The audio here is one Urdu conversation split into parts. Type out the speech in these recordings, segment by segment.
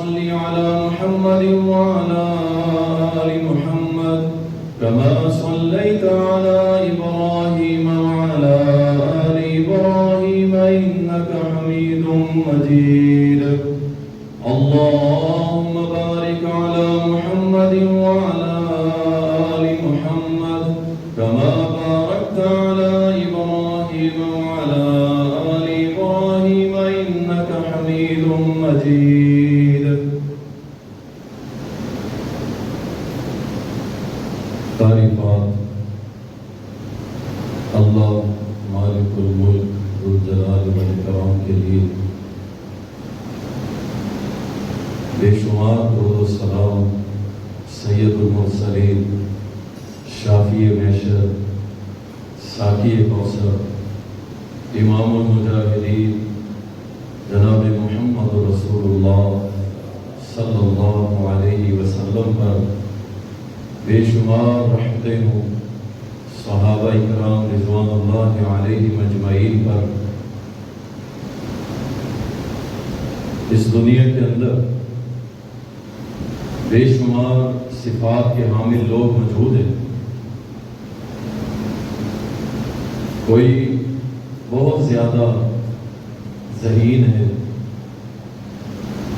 صل على محمد وعلى آل محمد كما صليت على إبراهيم وعلى آل إبراهيم إنك حميد مجيد اللهم بارك على محمد وعلى آل محمد كما باركت على إبراهيم وعلى آل إبراهيم إنك حميد مجيد تعریفات اللہ مالک الملک ذو الجلال والاکرام کے لیے بے شمار درود و سلام سید المرسلین شافی محشر ساقی کوثر امام المجاہدین جناب محمد رسول اللہ صلی اللہ علیہ وسلم پر بے شمار رحمتیں ہوں صحابہ اکرام رضوان اللہ علیہم اجمعین پر اس دنیا کے اندر بے شمار صفات کے حامل لوگ موجود ہیں کوئی بہت زیادہ ذہین ہے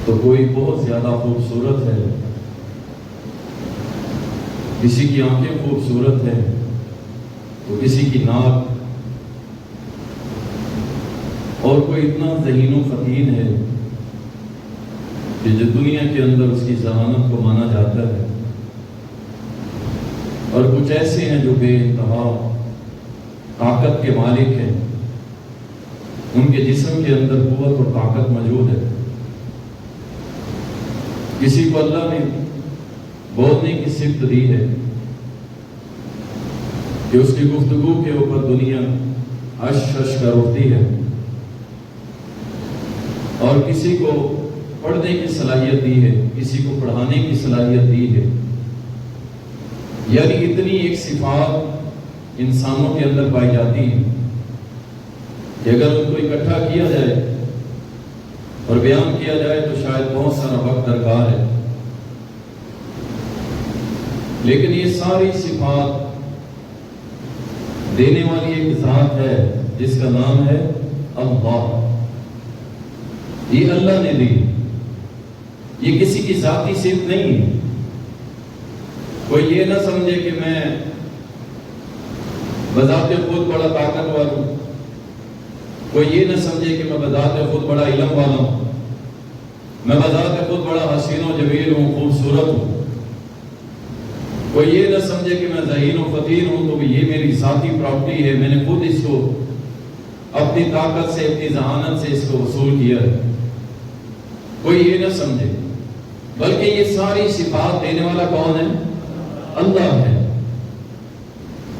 تو کوئی بہت زیادہ خوبصورت ہے کسی کی آنکھیں خوبصورت ہیں تو کسی کی ناک اور کوئی اتنا ذہین و فتین ہے کہ جو دنیا کے اندر اس کی ذہانت کو مانا جاتا ہے اور کچھ ایسے ہیں جو بے انتہا طاقت کے مالک ہیں ان کے جسم کے اندر قوت اور طاقت موجود ہے کسی کو اللہ نے بولنے کی صفت دی ہے کہ اس کی گفتگو کے اوپر دنیا عش عش کر اٹھتی ہے اور کسی کو پڑھنے کی صلاحیت دی ہے کسی کو پڑھانے کی صلاحیت دی ہے یعنی اتنی ایک صفات انسانوں کے اندر پائی جاتی ہے کہ اگر ان کو اکٹھا کیا جائے اور بیان کیا جائے تو شاید بہت سارا وقت درکار ہے لیکن یہ ساری صفات دینے والی ایک ذات ہے جس کا نام ہے اللہ یہ اللہ نے دی یہ کسی کی ذاتی صفت نہیں ہے کوئی یہ نہ سمجھے کہ میں بذات خود بڑا طاقتور ہوں کوئی یہ نہ سمجھے کہ میں بذات خود بڑا علم والا ہوں میں بذات خود بڑا حسین و جمیل ہوں خوبصورت ہوں کوئی یہ نہ سمجھے کہ میں ذہین و فتین ہوں تو یہ میری ذاتی پراپرٹی ہے میں نے خود اس کو اپنی طاقت سے اپنی ذہانت سے اس کو وصول کیا ہے کوئی یہ نہ سمجھے بلکہ یہ ساری صفات دینے والا کون ہے اللہ ہے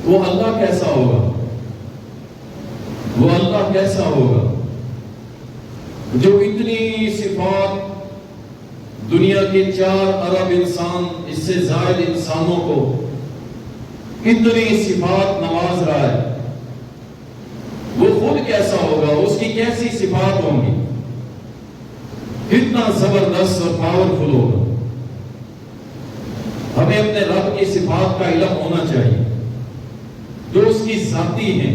وہ اللہ کیسا ہوگا وہ اللہ کیسا ہوگا جو اتنی صفات دنیا کے 4 ارب انسان اس سے زائد انسانوں کو اتنی صفات نواز رہا ہے وہ خود کیسا ہوگا اس کی کیسی صفات ہوں گی کتنا زبردست اور پاورفل ہوگا ہمیں اپنے رب کی صفات کا علم ہونا چاہیے جو اس کی ذاتی ہیں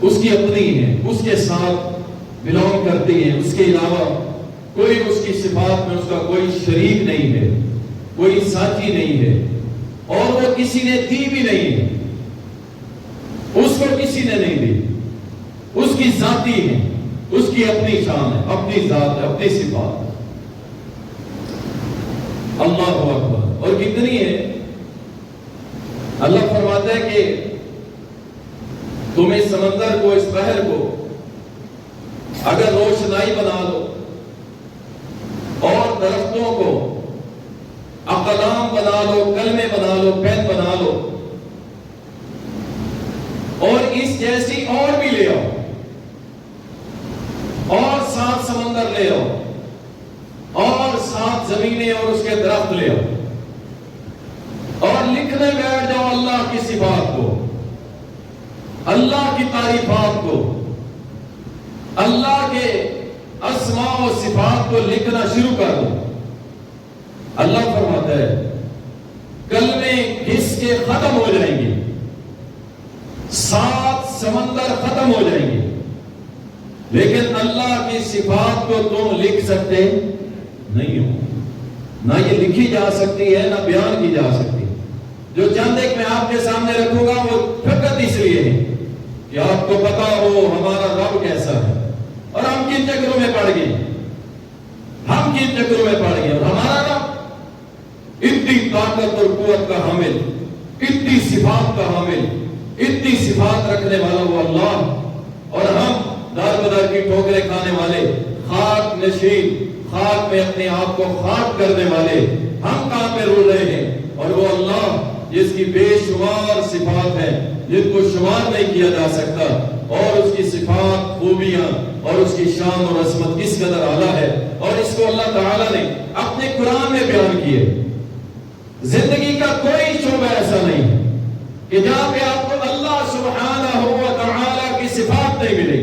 اس کی اپنی ہیں اس کے ساتھ بلانگ کرتی ہیں اس کے علاوہ کوئی اس کی صفات میں اس کا کوئی شریک نہیں ہے کوئی ساتھی نہیں ہے اور وہ کسی نے دی بھی نہیں ہے اس کو کسی نے نہیں دی اس کی ذاتی ہے اس کی اپنی شان ہے اپنی ذات ہے اپنی صفات اللہ اکبر اور کتنی ہے اللہ فرماتا ہے کہ تم اس سمندر کو اس بحر کو اگر روشنائی بنا دو اور درختوں کو اقلام بنا لو کلمے بنا لو پین بنا لو اور اس جیسی اور بھی لے آؤ اور 7 سمندر لے آؤ اور 7 زمینیں اور اس کے درخت لے آؤ اور لکھنے بیٹھ جاؤ اللہ کی صفات کو اللہ کی تعریفات کو اللہ کے اسماء و صفات کو لکھنا شروع کر دو. اللہ فرماتا ہے کلمے گھس کے ختم ہو جائیں گے, 7 سمندر ختم ہو جائیں گے, لیکن اللہ کی صفات کو تم لکھ سکتے نہیں ہو. نہ یہ لکھی جا سکتی ہے نہ بیان کی جا سکتی. جو چند ایک میں آپ کے سامنے رکھوں گا وہ فقط اس لیے ہے کہ آپ کو پتا ہو ہمارا رب کیسا ہے اور ہم کن چکروں میں پڑ گئے, اور ہمارا رب اتنی طاقت اور قوت کا حامل, اتنی صفات کا حامل, اتنی صفات رکھنے والا وہ اللہ, اور ہم دار بدار کی ٹھوکریں کھانے والے, خاک نشین, خاک میں اپنے آپ کو خاک کرنے والے, ہم کہاں پہ رو رہے ہیں, اور وہ اللہ جس کی بے شمار صفات ہیں جن کو شمار نہیں کیا جا سکتا, اور اس کی صفات, خوبیاں اور اس کی شان اور عظمت کس قدر اعلیٰ ہے, اور اس کو اللہ تعالیٰ نے اپنے قرآن میں بیان کیے. زندگی کا کوئی شعبہ ایسا نہیں کہ جہاں پہ آپ کو اللہ سبحانہ و تعالیٰ کی صفات نہیں ملے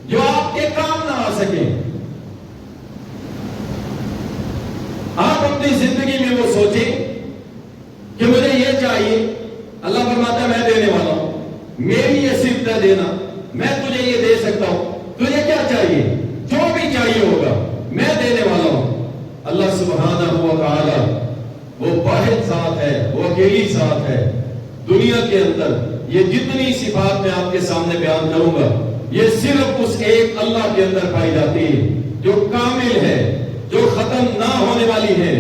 جو آپ کے کام نہ آ سکے. آپ اپنی زندگی میں وہ سوچیں کہ مجھے یہ چاہیے, اللہ فرماتا ہے میں دینے والا ہوں, میری یہ صفت ہے دینا, میں تجھے یہ دے سکتا ہوں, تجھے کیا چاہیے, جو بھی چاہیے ہوگا میں دینے والا ہوں. اللہ سبحانہ و تعالی وہ واحد ذات ہے, وہ اکیلی ذات ہے. دنیا کے اندر یہ جتنی صفات میں آپ کے سامنے بیان کروں گا یہ صرف اس ایک اللہ کے اندر پائی جاتی ہے جو کامل ہے, جو ختم نہ ہونے والی ہے,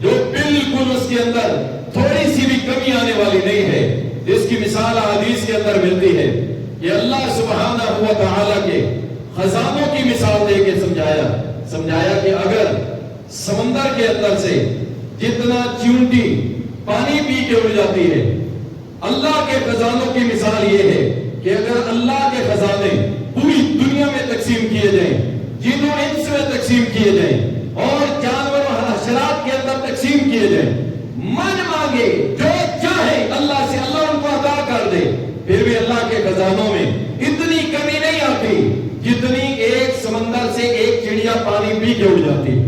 جو بالکل اس کے اندر تھوڑی سی بھی کمی آنے والی نہیں ہے. جس کی مثال حدیث کے اندر ملتی ہے کہ اللہ سبحانہ و تعالی کے خزانوں کی مثال دے کے سمجھایا کہ اگر سمندر کے اندر سے جتنا چیونٹی پانی پی کے اڑ جاتی ہے, اللہ کے خزانوں کی مثال یہ ہے کہ اگر اللہ کے خزانے پوری دنیا میں تقسیم کیے جائیں, جن و انس میں تقسیم کیے جائیں, اور جانور و حشرات کے اندر تقسیم کیے جائیں, من مانگے جو چاہے اللہ سے, اللہ ان کو عطا کر دے, پھر بھی اللہ کے خزانوں میں اتنی کمی نہیں آتی جتنی ایک سمندر سے ایک چڑیا پانی پی کے اڑ جاتی.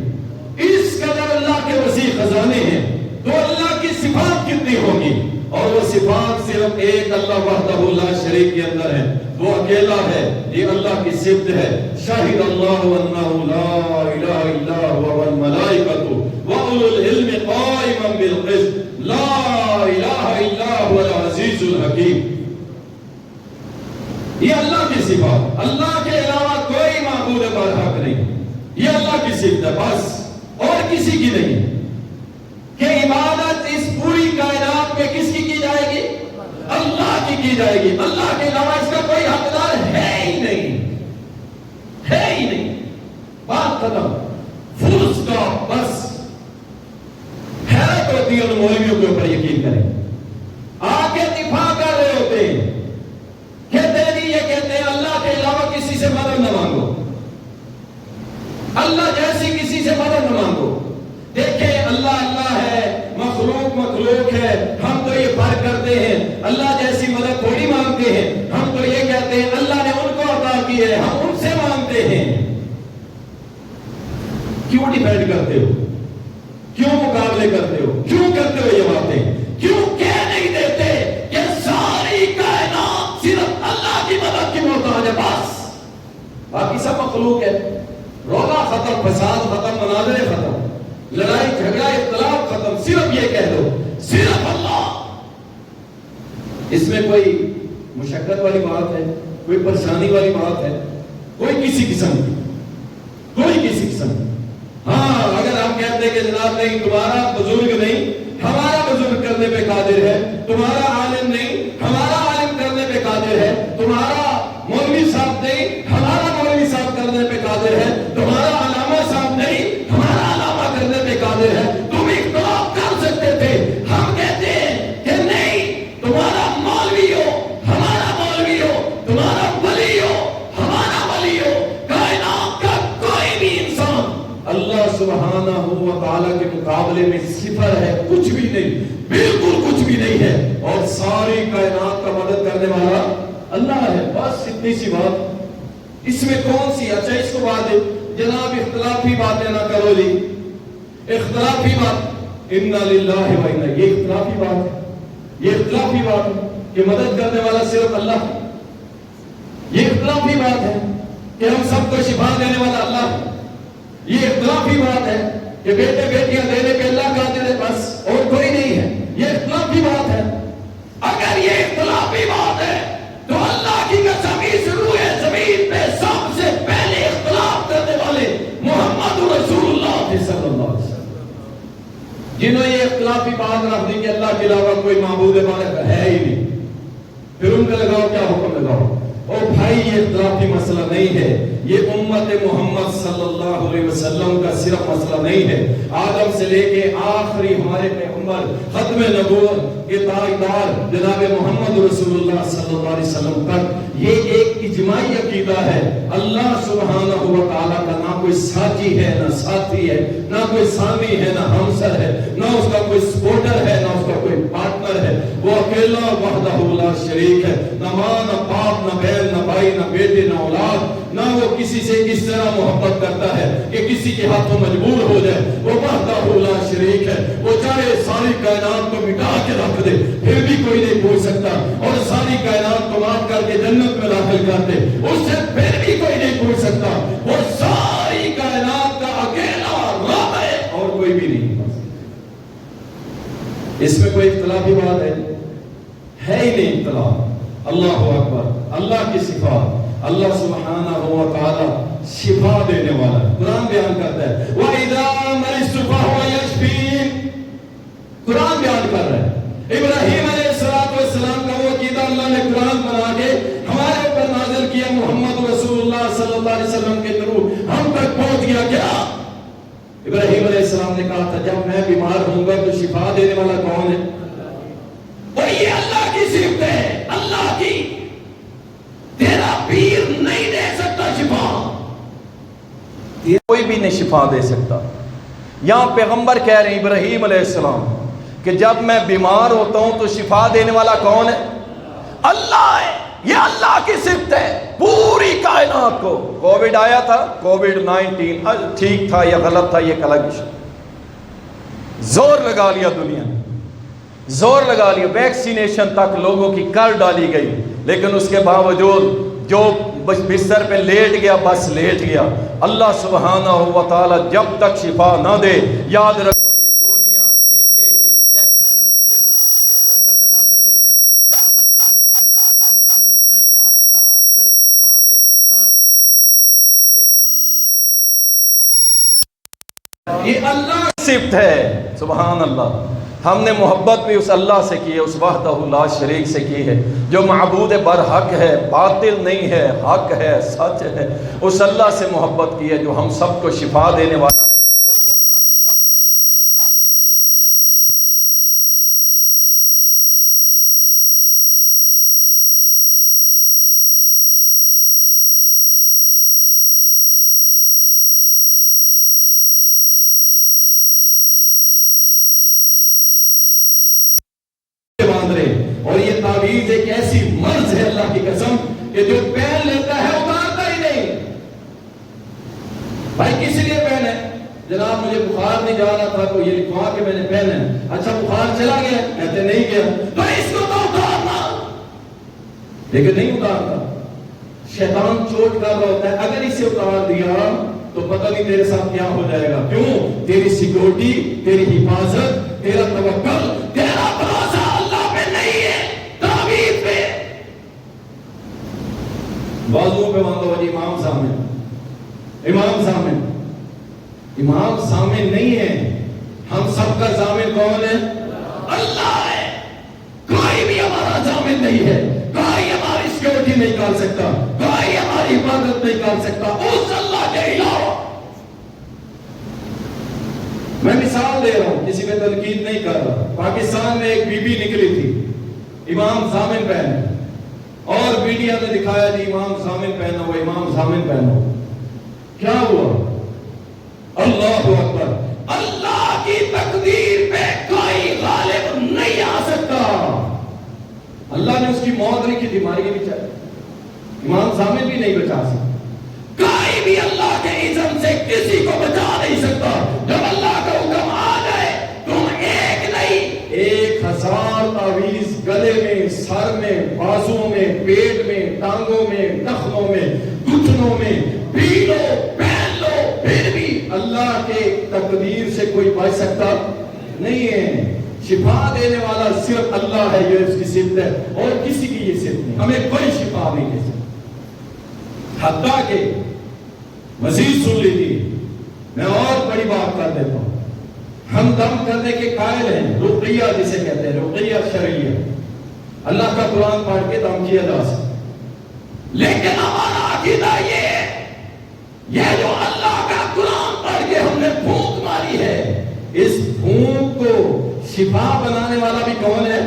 اس قدر اللہ کے وسیع خزانے ہیں, تو اللہ کی صفات کتنی ہوگی, اور وہ صفات صرف ایک اللہ وحدہ لا شریک کے اندر ہے, وہ اکیلا ہے. یہ اللہ کی صفت ہے, شاہد اللہ انہ لا الہ الا هو والملائکۃ واولو العلم قائما بالقسط لا الہ الا هو العزیز الحکیم. یہ اللہ کی صفات, اللہ کے علاوہ کوئی معبود برحق نہیں, یہ اللہ کی صفت ہے بس, اور کسی کی نہیں. کہ عبادت اس پوری کائنات میں کس کی جائے گی, اللہ کی جائے گی. اللہ کے علاوہ اس کا کوئی حقدار ہے ہی نہیں, بات ختم, فل اسٹاپ. بس حیرت ہوتی ہے ان مولویوں کے اوپر, یقین کریں, آ کے دفاع کر رہے ہوتے ہیں, کہتے ہیں یہ کہتے ہیں اللہ کے علاوہ کسی سے مدد نہ مانگو, اللہ جیسی کسی سے مدد نہ مانگو. دیکھیں اللہ اللہ ہے, مخلوق ہے, ہم تو یہ فرق کرتے ہیں, اللہ جیسی مدد تھوڑی مانگتے ہیں, ہم تو یہ کہتے ہیں اللہ نے ان کو عطا کی ہے, ہم ان سے مانگتے ہیں. کیوں ڈیفینڈ کرتے ہو, کیوں مقابلے کرتے ہو, کیوں کرتے ہو یہ باتیں, کیوں کہہ نہیں دیتے کہ ساری کائنات صرف اللہ کی مدد کی محتاج ہے بس, باقی سب مخلوق ہے. رولا ختم, فساد ختم, مناظرے ختم, لڑائی جھگڑا اختلاف ختم, صرف یہ کہہ دو صرف اللہ. اس میں کوئی مشقت والی بات ہے, کوئی پریشانی والی بات ہے, کوئی کسی قسم کی. ہاں اگر ہم کہتے ہیں کہ جناب نہیں تمہارا بزرگ نہیں ہمارا بزرگ کرنے پہ قادر ہے, تمہارا عالم نہیں ہمارا عالم کرنے پہ قادر ہے, تمہارا مولوی صاحب نہیں ہمارا مولوی صاحب کرنے پہ قادر ہے, تمہارا علامہ صاحب نہیں ہمارا علامہ کرنے پہ قادر ہے. تم اختلاف کر سکتے تھے, ہم کہتے ہیں کہ نہیں, تمہارا مولوی ہو ہمارا مولوی ہو, تمہارا ولی ہو ہمارا ولی ہو, کائنات کا کوئی بھی انسان اللہ سبحانہ و تعالی کے مقابلے میں صفر ہے, کچھ بھی نہیں, بالکل کچھ بھی نہیں ہے, اور ساری کائنات کا مدد کرنے والا اللہ ہے. بس اتنی سی بات, اس میں کون سی, اچھا اس کو بات جناب اختلافی باتیں نہ کرو جی، اختلافی بات، انا للہ و انا، یہ اختلافی بات ہے، یہ اختلافی بات ہے کہ مدد کرنے والا صرف اللہ ہے، یہ اختلافی بات ہے کہ ہم سب کو شفا دینے والا اللہ ہے، یہ اختلافی بات ہے کہ بیٹے بیٹیاں دینے پہ اللہ قادر ہے بس اور کوئی نہیں ہے، یہ اختلافی بات ہے۔ اگر یہ اختلافی بات ہے تو اللہ کی قسم اس روئے زمین پہ سب سے پہلے اختلاف کرنے والے محمد رسول اللہ صلی اللہ علیہ وسلم، جنہوں یہ اختلافی بات رکھ دی کہ اللہ کے علاوہ کوئی معبود بارک ہے ہی نہیں، پھر ان پہ لگاؤ کیا حکم لگاؤ؟ اور بھائی یہ اختلافی مسئلہ نہیں ہے، یہ امت محمد صلی اللہ علیہ وسلم کا صرف مسئلہ نہیں ہے، آدم سے لے کے آخری ہمارے پیغمبر ختم نبوت کے تاجدار جناب محمد رسول اللہ صلی اللہ علیہ وسلم تک یہ ایک اجماعی عقیدہ ہے، اللہ سبحانہ و تعالیٰ کا نہ کوئی ساتھی ہے، نہ ساتھی ہے، نہ کوئی سامی ہے، نہ ہمسر ہے، نہ اس کا کوئی سپورٹر ہے، نہ اس کا کوئی پارٹنر ہے، وہ اکیلا وحدہ لا شریک ہے، نہ ماں نہ باپ نہ بہن نہ بھائی نہ بیٹے نہ اولاد، نہ وہ کسی سے اس طرح محبت کرتا ہے کہ کسی کے ہاتھوں مجبور ہو جائے، وہ وحدہ لا شریک ہے، وہ چاہے ساری کائنات کو مٹا کے رکھ دے پھر بھی کوئی نہیں پوچھ سکتا، اور ساری کائنات کو معاف کر کے جنت میں داخل کر دے اس سے پھر بھی کوئی نہیں پوچھ سکتا، وہ ساری کائنات کا اکیلا رب ہے اور کوئی بھی نہیں۔ اس میں کوئی اختلافی بات ہے ہی نہیں اختلاف۔ اللہ اکبر، اللہ کی صفات، اللہ سبحانہ و تعالی شفا دینے والا ہے۔ قرآن بیان کرتا ہے وَإِذَا مَرِضْتُ فَهُوَ يَشْفِينِ، قرآن بیان کر رہا ہے ابراہیم علیہ السلام کا وہ عقیدہ اللہ نے قرآن بنا کے ہمارے اوپر نازل کیا، محمد رسول اللہ صلی اللہ علیہ وسلم کے تھرو ہم تک پہنچ گیا۔ کیا ابراہیم علیہ السلام نے کہا تھا جب میں بیمار ہوں گا تو شفا دینے والا کون ہے؟ اور یہ اللہ کی صفت ہے، اللہ کی، تیرا پیر نہیں دے سکتا شفا، کوئی بھی نہیں شفا دے سکتا۔ یہاں پیغمبر کہہ رہے ہیں ابراہیم علیہ السلام کہ جب میں بیمار ہوتا ہوں تو شفا دینے والا کون ہے؟ اللہ ہے، یہ اللہ کی صفت ہے پوری کائنات کو۔ کووڈ آیا تھا، کووڈ-19 ٹھیک تھا یا غلط تھا یہ الگ ایشو، زور لگا لیا دنیا نے، زور لگا لیا، ویکسینیشن تک لوگوں کی کر ڈالی گئی، لیکن اس کے باوجود جو بستر پہ لیٹ گیا بس لیٹ گیا۔ اللہ سبحانہ و تعالی جب تک شفا نہ دے، یاد رکھو یہ گولیاں، ٹیکے، انجیکشن یہ کچھ بھی اثر کرنے والے نہیں ہیں، جب تک اللہ کا حکم نہیں آئے گا کوئی شفا دے سکتا اور نہیں دے سکتا۔ یہ اللہ کی صفت ہے، سبحان اللہ۔ ہم نے محبت بھی اس اللہ سے کی ہے، اس وحدہ لا شریک سے کی ہے جو معبود برحق ہے، باطل نہیں ہے، حق ہے، سچ ہے، اس اللہ سے محبت کی ہے جو ہم سب کو شفا دینے والا ہے، اور یہ اپنا عقیدہ بنانے کی اللہ کی صفت ہے۔ اور یہ تعویذ ایک ایسی مرض ہے اللہ کی قسم کہ جو پہن لیتا ہے اتارتا ہی نہیں۔ بھائی کس لیے پہنے؟ جناب مجھے بخار نہیں جا رہا تھا تو یہ لکھوا کے میں نے پہنا، اچھا بخار چلا گیا؟ کہتے نہیں گیا، تو اس کو تو اتارنا، لیکن نہیں اتارتا۔ شیطان چوٹ کر رہا ہوتا ہے، اگر اسے اتار دیا تو پتہ نہیں تیرے ساتھ کیا ہو جائے گا۔ کیوں؟ تیری سیکورٹی، تیری حفاظت، تیرا توکل، تیرا بھروسہ اللہ پہ نہیں ہے، تعویذ پہ۔ بازو پہ باندھو جی امام سامنے، امام سامنے، امام سامنے نہیں ہے، ہم سب کا ضامن کون ہے؟ اللہ ہے، کوئی بھی ہمارا ضامن نہیں ہے، کوئی ہماری سیکورٹی نہیں کر سکتا، کوئی ہماری حفاظت نہیں کر سکتا اس اللہ کے علاوہ۔ میں مثال دے رہا ہوں، کسی پہ تنقید نہیں کر رہا۔ پاکستان میں ایک بی بی نکلی تھی امام ضامن پہنے، اور میڈیا نے دکھایا جی امام ضامن پہنا ہوا، امام ضامن پہنا ہوا۔ کیا ہوا؟ اللہ اکبر، اللہ کی تقدیر پہ کوئی غالب نہیں آ سکتا۔ اللہ نے اس کی موت لکھی تھی، ماری بھی چاہے، امام ضامن بھی نہیں بچا سکتا، کوئی بھی اللہ کے اذن سے کسی کو بچا نہیں سکتا. جب اللہ کا حکم آ جائے تم ایک نہیں 1000 تعویذ گلے میں، سر میں، بازوؤں میں، پیٹ میں، ٹانگوں میں، ٹخنوں میں، گھٹنوں میں پی لو، پہن لو، پھر بھی اللہ کے تقدیر سے کوئی بچ سکتا نہیں ہے. شفا دینے والا صرف اللہ ہے، یہ اس کی صفت ہے، اور کسی کی یہ صفت نہیں. ہمیں کوئی شفا نہیں دے سکتا. حتیٰ کہ مزید سن لیجیے، میں اور بڑی بات کر دیتا ہوں. ہم دم کرنے کے قائل ہیں، رقیہ جسے کہتے ہیں، رقیہ شرعیہ. اللہ کا قرآن پڑھ کے دم کیا جا سکتا، لیکن ہمارا عقیدہ یہ ہے، یہ جو اللہ کا قرآن پڑھ کے ہم نے پھونک ماری ہے، اس پھونک کو شفا بنانے والا بھی کون ہے؟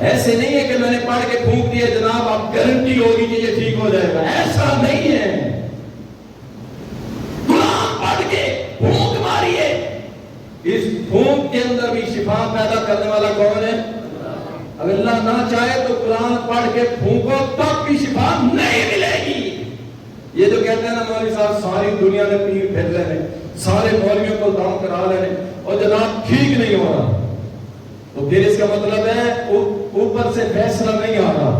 ایسے نہیں ہے کہ میں نے پڑھ کے پھونک دیا جناب اب گارنٹی ہوگی کہ یہ ٹھیک ہو جائے گا. ایسا نہیں ہے. قرآن پڑھ کے پھونک ماری ہے، اس پھونک کے اندر بھی شفا پیدا کرنے والا کون ہے؟ اگر اللہ نہ چاہے تو قرآن پڑھ کے پھونکو تب بھی شفا نہیں ملے گی. یہ جو کہتے ہیں نا مولوی صاحب ساری دنیا میں پیر پھر لینے، سارے مولویوں کو دم کرا لینے اور جناب ٹھیک نہیں ہو رہا، تو پھر اس کا مطلب ہے اوپر سے فیصلہ نہیں آ رہا،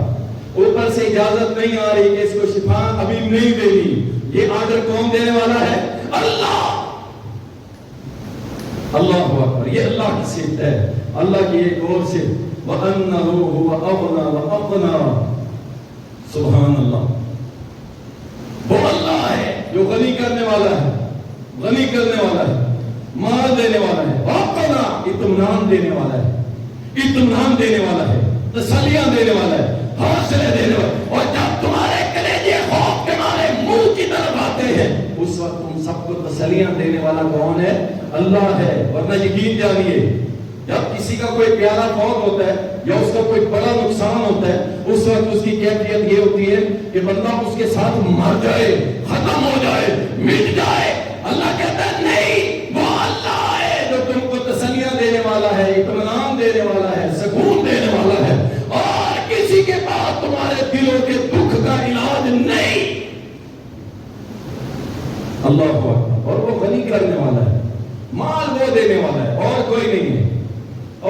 اوپر سے اجازت نہیں آ رہی کہ اس کو شفا ابھی نہیں دینی. یہ آرڈر کون دینے والا ہے؟ اللہ. اللہ اکبر. یہ اللہ کی صفت ہے. اللہ کی ایک اور صفت وَأَنَّهُ هُوَ أَغْنَى وَأَقْنَى. سبحان اللہ. وہ اللہ ہے جو غنی کرنے والا ہے، غنی کرنے والا ہے، مال دینے والا ہے، وَأَقْنَى اطمینان دینے والا ہے، اطمینان دینے والا ہے، تسلیاں دینے والا ہے، حوصلے دینے والا ہے. اور جب تمہارے کلیجے خوف کے مارے منہ کی طرف آتے ہیں اس وقت تم سب کو تسلیاں دینے والا کون ہے؟ اللہ ہے. ورنہ یقین جانیے جب کسی کا کوئی پیارا فوت ہوتا ہے یا اس کا کوئی بڑا نقصان ہوتا ہے اس وقت اس کی کیفیت یہ ہوتی ہے کہ بندہ اس کے ساتھ مر جائے، ختم ہو جائے، مٹ جائے. اللہ کہتا ہے نہیں، وہ اللہ ہے جو تم کو تسلیاں دینے والا ہے، اطمینان دینے والا ہے، سکون دینے والا ہے، اور کسی کے پاس تمہارے دلوں کے دکھ کا علاج نہیں. اللہ اکبر. اور وہ غنی کرنے والا ہے، مال وہ دینے والا ہے، اور کوئی نہیں ہے،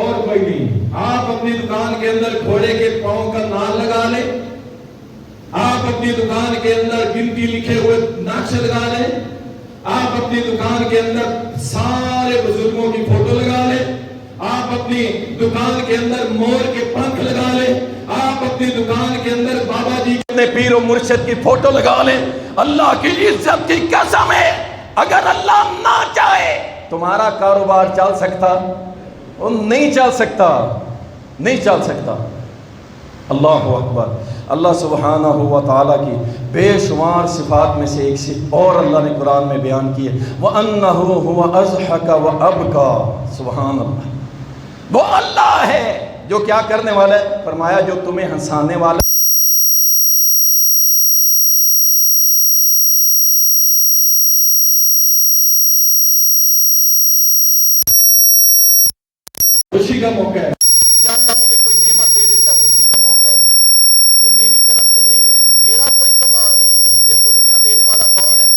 اور کوئی نہیں. آپ اپنی دکان کے اندر گھوڑے کے پاؤں کا نام لگا لیں، آپ اپنی دکان کے اندر گنتی لکھے ہوئے نقش لگا لیں، آپ اپنی دکان کے اندر سارے بزرگوں کی فوٹو لگا لیں، آپ اپنی دکان کے اندر مور کے پنکھ لگا لیں، آپ اپنی دکان کے اندر بابا جی اپنے پیر و مرشد کی فوٹو لگا لیں. اللہ کی عزت کی قسم ہے اگر اللہ نہ چاہے تمہارا کاروبار چل سکتا؟ وہ نہیں چل سکتا، نہیں چل سکتا. اللہ اکبر. اللہ سبحانہ و تعالیٰ کی بے شمار صفات میں سے ایک صفت اور اللہ نے قرآن میں بیان کی ہے، وَأَنَّهُ هُوَ أَضْحَكَ وَأَبْكَى. سبحان اللہ. وہ اللہ ہے جو کیا کرنے والا ہے؟ فرمایا جو تمہیں ہنسانے والا. خوشی کا موقع ہے یا اللہ مجھے کوئی نعمت دے دیتا ہے، خوشی کا موقع ہے. یہ میری طرف سے نہیں ہے، میرا کوئی کمال نہیں ہے. یہ خوشیاں دینے والا کون ہے؟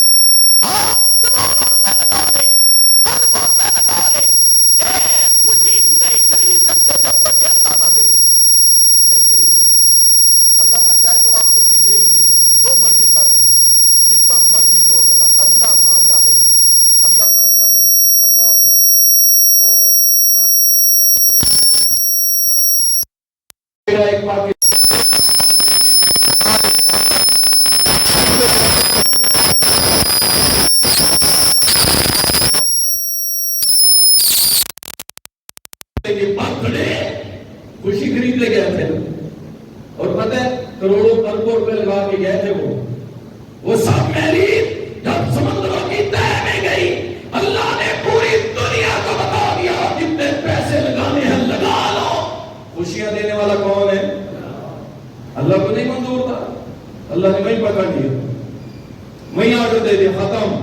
خوشی نہیں خرید سکتے جب تک کہ اللہ نہ دے. نہیں خرید سکتے. اللہ نہ چاہے تو آپ خوشی لے ہی نہیں سکتے، جو مرضی کر لیں، جتنا مرضی زور لگا. اللہ نہ چاہے، اللہ نہ چاہے. اللہ اکبر. وہ خوشی خرید لے گئے تھے اور پتہ ہے کروڑوں اربوں روپے لگا کے گئے تھے. وہ سب میری جب سمندروں کی تہ میں گئی اللہ نے پوری دنیا کو بتا دیا کتنے پیسے لگانے ہیں لگا لو. خوشیاں دینے والا کون ہے؟ اللہ کو نہیں منظور تھا، اللہ نے وہیں پکڑ لیا، وہیں آرڈر دے دیا، ختم.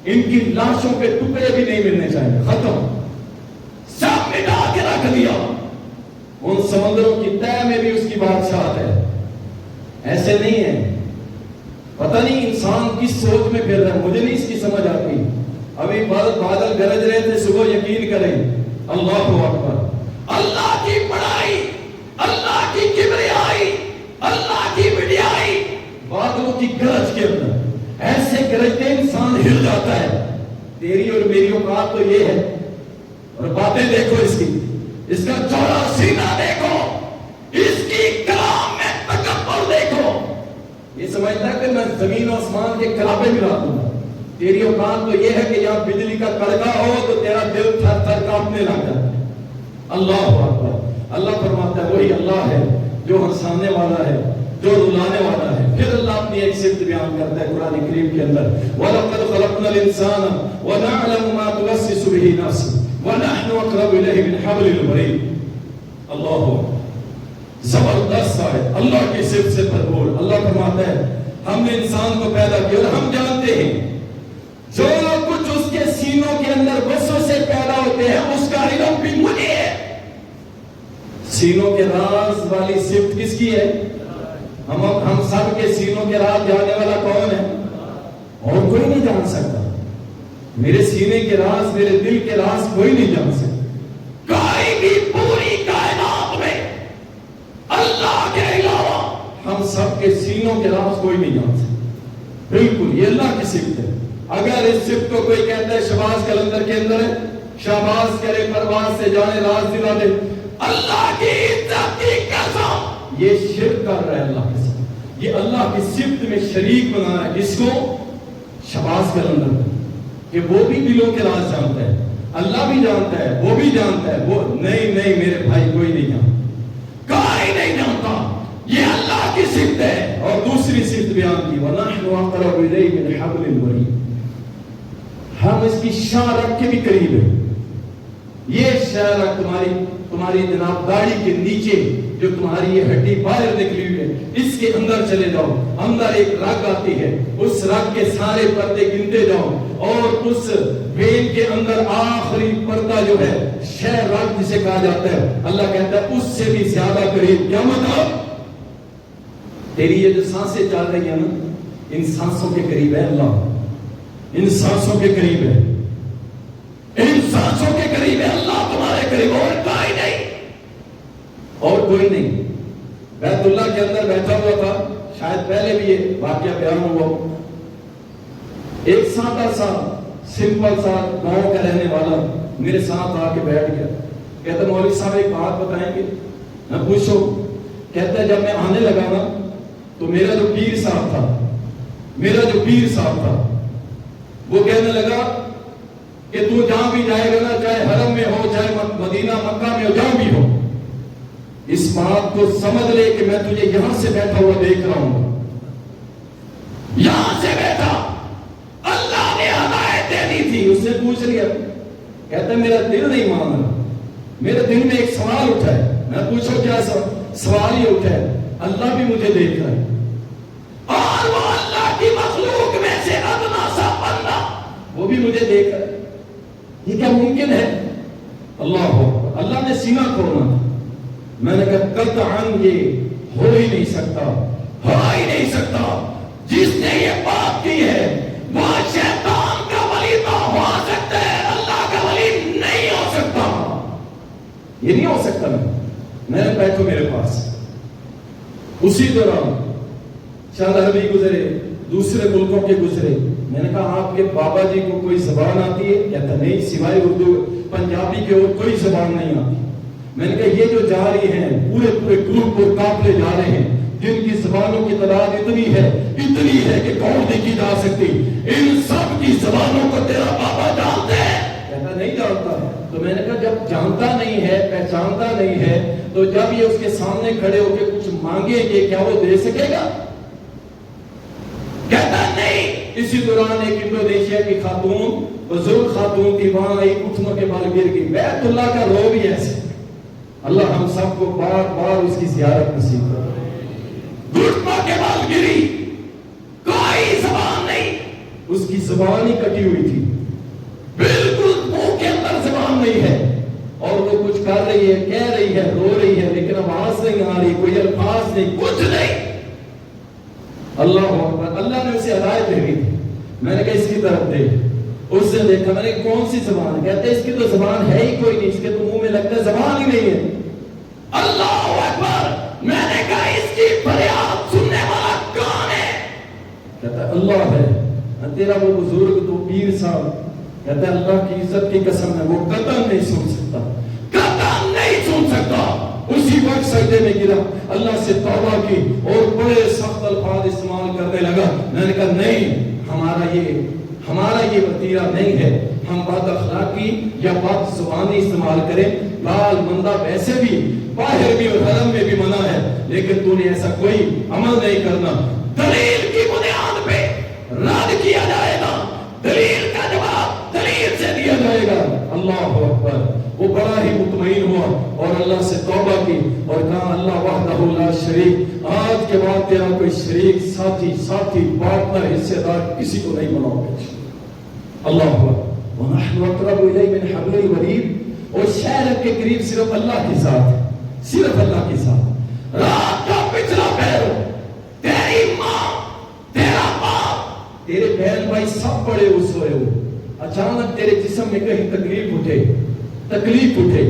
ان کی لاشوں کے ٹکڑے بھی نہیں ملنے چاہیے، ختم، سب مٹا کے رکھ دیا. ان سمندروں کی تہ میں بھی اس کی بادشاہت ہے. ایسے نہیں ہے. پتہ نہیں انسان کی سوچ میں پھر رہا ہے، مجھے نہیں اس کی سمجھ آتی. ابھی بادل گرج رہے تھے صبح، یقین کریں اللہ اکبر، اللہ کی بڑائی، اللہ کی کبریائی، اللہ کی بڑائی بادلوں کی گرج کے اندر ایسے گرجتے انسان ہل جاتا ہے. تیری اور میری اوقات تو یہ ہے، اور باتیں دیکھو اس کی، اس کا چوڑا سینہ دیکھو، اس کی کلام میں تکبر دیکھو. یہ سمجھتا ہے کہ میں زمین و آسمان کے کلابے ملا دوں گا. تیری اوقات تو یہ ہے کہ یہاں بجلی کا کڑکا ہو تو تیرا دل تھر تھر کانپنے لگ جاتا ہے. اللہ اکبر. اللہ فرماتا ہے وہی اللہ ہے جو ہنسانے والا ہے، جو رلانے والا ہے. پھر اللہ اپنی ایک صفت بیان کرتا ہے قرآن کریم کے اندر، وَلَقَدْ خَلَقْنَا الْإِنسَانَ وَنَعْلَمُ مَا تُوَسْوِسُ بِهِ نَفْسُهُ وَنَحْنُ أَقْرَبُ إِلَيْهِ مِنْ حَبْلِ الْوَرِيدِ. اللہ زبردست ہے، اللہ کی صفت سے بھرپور. اللہ فرماتا ہے ہم نے انسان کو پیدا کیا اور ہم جانتے ہیں جو کچھ اس کے سینوں کے اندر وسوسے سے پیدا ہوتے ہیں اس کا علم بھی مجھے ہے. سینوں کے راز والی صفت کس کی ہے؟ ہم سب کے سینوں کے راز جاننے والا کون ہے؟ اور کوئی نہیں جان سکتا. میرے سینے کے راز، میرے دل کے راز کوئی نہیں جان سکتا. کوئی بھی پوری کائنات میں اللہ کے علاوہ ہم سب کے سینوں کے راز کوئی نہیں جان سکتا. بالکل یہ اللہ کی صفت ہے. اگر اس صفت کو کوئی کہتا ہے شہباز کلندر کے اندر ہے، شہباز کرے پرواز سے جانے راز دلا دے، اللہ کی عزت کی قسم یہ شرک کر رہا ہے. اللہ کے ساتھ یہ اللہ کی صفت میں شریک بنا رہا ہے. جس کو شہباز کلندر کہ وہ بھی دلوں کے راز جانتا ہے، اللہ بھی جانتا ہے، وہ بھی جانتا ہے. وہ نہیں میرے بھائی کوئی نہیں جانتا، کوئی نہیں جانتا. یہ اللہ کی صفت ہے. اور دوسری صفت بیان کی وَنَحْنُ أَقْرَبُ إِلَيْهِ مِنْ حَبْلِ الْوَرِيدِ. ہم اس کی شاہ رکھ کے بھی قریب ہے. یہ شاہ رکھ تمہاری جناب داڑھی کے نیچے جو تمہاری یہ ہڈی باہر نکلی ہوئی ہے، اس کے اندر چلے جاؤ. اندر ایک رگ آتی ہے، اس رگ کے سارے پردے گنتے جاؤ، اور اس وین کے اندر آخری پردہ جو ہے شہ رگ جسے کہا جاتا ہے، اللہ کہتا ہے اس سے بھی زیادہ قریب. کیا مطلب؟ تیری یہ جو سانسیں چل رہی ہیں نا، ان سانسوں کے قریب ہے اللہ. ان سانسوں کے قریب ہے، ان سانسوں کے قریب ہے اللہ تمہارے قریب. اور کوئی نہیں، اور کوئی نہیں. بیت اللہ کے اندر بیٹھا ہوا تھا، شاید پہلے بھی یہ واقعہ بیان ہوا. ایک سادہ سا سمپل سا گاؤں کا رہنے والا میرے ساتھ آ کے بیٹھ گیا. کہتا مولوی صاحب ایک بات بتائیں گے؟ میں پوچھو. کہتا ہے جب میں آنے لگا نا تو میرا جو پیر صاحب تھا وہ کہنے لگا کہ تو جہاں بھی جائے گا نا، چاہے حرم میں ہو، چاہے مدینہ مکہ میں ہو، جہاں بھی ہو، اس بات کو سمجھ لے کہ میں تجھے یہاں سے بیٹھا ہوا دیکھ رہا ہوں. یہاں سے بیٹھا اللہ نے ہدایت دے دی تھی. اس سے پوچھ لیا، کہتا ہے میرا دل نہیں مان رہا، میرے دل میں ایک سوال اٹھا ہے. میں پوچھو کیا سوال یہ اٹھا ہے؟ اللہ بھی مجھے دیکھ رہا ہے، اور وہ اللہ کی مخلوق میں سے ادنا سا بندہ وہ بھی مجھے دیکھ رہا ہے. یہ کیا ممکن ہے؟ اللہ نے سینہ کھولنا تھا. میں نے کہا قطعاً یہ ہو ہی نہیں سکتا، ہو ہی نہیں سکتا. جس نے یہ بات کی ہے وہ شیطان کا ولی تو ہو سکتا ہے، اللہ کا ولی نہیں ہو سکتا. یہ نہیں ہو سکتا. میں نے بیٹھو میرے پاس. اسی دوران چند عربی گزرے، دوسرے ملکوں کے گزرے. میں نے کہا آپ کے بابا جی کو کوئی زبان آتی ہے؟ کہتا نہیں، سوائے اردو پنجابی کے اور کوئی زبان نہیں آتی. میں نے کہا یہ جو جا رہی ہیں پورے گروپ کو قافلے جا رہے ہیں جن کی زبانوں کی تعداد اتنی ہے کہ کون دیکھی جا سکتی، ان سب کی زبانوں کو تیرا بابا جانتا ہے؟ کہتا نہیں جانتا. تو میں نے کہا جب جانتا نہیں ہے، پہچانتا نہیں ہے، تو جب یہ اس کے سامنے کھڑے ہو کے کچھ مانگے گے کیا وہ دے سکے گا؟ کہتا نہیں. اسی دوران ایک انڈونیشیا کی خاتون، بزرگ خاتون تھی، وہاں آئی، گھٹنوں کے بال گر گئی. بیت اللہ کا رو بھی ایسے. اللہ ہم سب کو بار بار اس کی زیارت نصیب کرے. گھٹنوں کے بال گری، کوئی زبان نہیں، اس کی زبان ہی کٹی ہوئی تھی، بالکل منہ کے اندر زبان نہیں ہے، اور وہ کچھ کر رہی ہے، کہہ رہی ہے، رو رہی ہے، لیکن آواز نہیں آ رہی، کوئی الفاظ نہیں، کچھ نہیں. اللہ اکبر. اللہ نے اسے ہدایت دے دی. میں نے کہا اس کی طرف دیکھ. اس نے دیکھا. میں نے کہا کون سی زبان؟ کہتے اس کی تو زبان ہے ہی کوئی نہیں, اس کے تو منہ میں لگتا ہے زبان ہی نہیں ہے. اللہ اکبر. میں نے کہا اس کی فریاد سننے والا کون ہے؟ کہتا ہے اللہ ہے. تیرا وہ بزرگ تو پیر صاحب, کہتا ہے اللہ کی عزت کی قسم ہے وہ قطعاً نہیں سن سکتا, قطعاً نہیں سن سکتا. اسی وقت سجدے میں گرا, اللہ سے توبہ کی اور بڑے سخت الفاظ استعمال کرنے لگا. میں نے کہا نہیں, ہمارا یہ وتیرہ نہیں ہے. ہم بد اخلاقی یا بد زبانی استعمال کریں, گال مندہ ویسے بھی باہر بھی اور حرم میں بھی منع ہے, لیکن تو نے ایسا کوئی عمل نہیں کرنا. دلیل کی بنیاد پہ رد کیا جائے گا, دلیل کا جواب دلیل سے دیا جائے گا. اللہ اکبر. وہ بڑا ہی مطمئن ہوا اور اللہ سے توبہ کی اور کہا اللہ وحدہ لا شریک, آج کے بعد تیرا کوئی شریک ساتھی پارٹنر حصے دار کسی کو نہیں بناؤ گے. اللہ اکبر. ونحن اقرب الیہ من حبل الورید. اور شہر کے قریب صرف اللہ کے ساتھ, صرف اللہ کے ساتھ. رات کا پچھلا پہر, تیری ماں, تیرا باپ, تیرے بہن بھائی سب بڑے اس ہوئے ہو, اچانک تیرے جسم میں کہیں تکلیف اٹھے,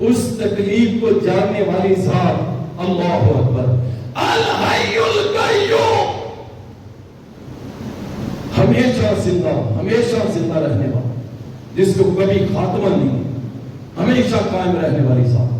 اس تکلیف کو جاننے والی ذات اللہ اکبر الحی القیوم, ہمیشہ زندہ رہنے والا, جس کو کبھی خاتمہ نہیں, ہمیشہ قائم رہنے والی ذات.